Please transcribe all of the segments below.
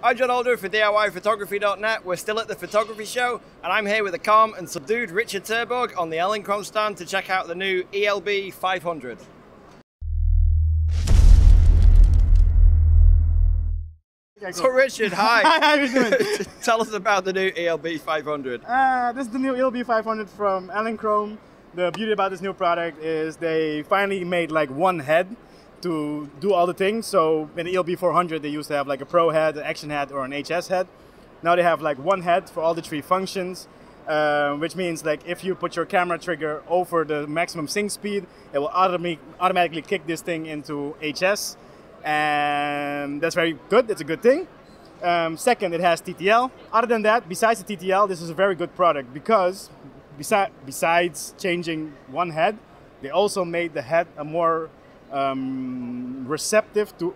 I'm John Alder for DIYphotography.net. We're still at the photography show, and I'm here with the calm and subdued Richard Terborg on the Elinchrom stand to check out the new ELB 500. So Richard, hi. Hi, how are you doing? Tell us about the new ELB 500. This is the new ELB 500 from Elinchrom. The beauty about this new product is they finally made like one head to do all the things. So in the ELB 400 they used to have like a pro head, an action head, or an HS head. Now they have like one head for all the three functions, which means like if you put your camera trigger over the maximum sync speed, it will automatically kick this thing into HS, and that's very good. It's a good thing. Second, it has TTL. Other than that, besides the TTL, this is a very good product because besides changing one head, they also made the head a more receptive to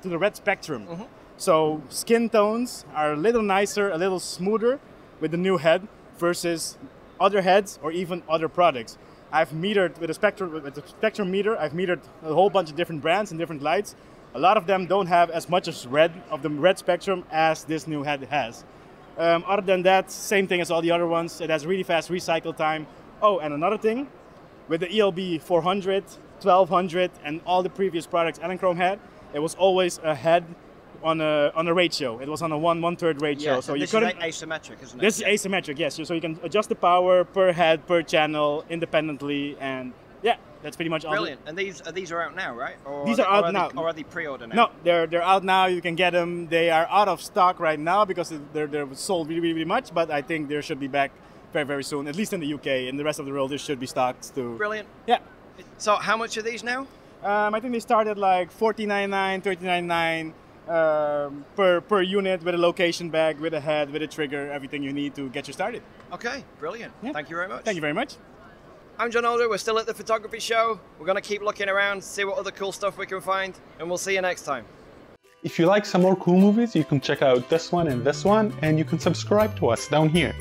the red spectrum. Mm-hmm. So skin tones are a little nicer, a little smoother with the new head versus other heads or even other products. I've metered with a spectrum meter. I've metered a whole bunch of different brands and different lights. A lot of them don't have as much of the red spectrum as this new head has. Other than that, same thing as all the other ones. It has really fast recycle time. Oh, and another thing, with the ELB 400, 1200, and all the previous products Elinchrom had, it was always a head on a ratio. It was on a 1/3 ratio. Yeah, so this you couldn't. is asymmetric, isn't it? This is asymmetric, yes. So you can adjust the power per head, per channel, independently, and yeah, that's pretty much all. Brilliant. And these are out now, right? Or these are out now. Or are they pre-order now? No, they're out now. You can get them. They are out of stock right now because they're sold really much. But I think they should be back very soon. At least in the UK. In the rest of the world, there should be stocked too. Brilliant. Yeah. So how much are these now? I think they start at like $14.99, $13.99 per unit, with a location bag, with a head, with a trigger, everything you need to get you started. Okay, brilliant. Yeah. Thank you very much. Thank you very much. I'm John Alder. We're still at the photography show. We're going to keep looking around, see what other cool stuff we can find, and we'll see you next time. If you like some more cool movies, you can check out this one, and you can subscribe to us down here.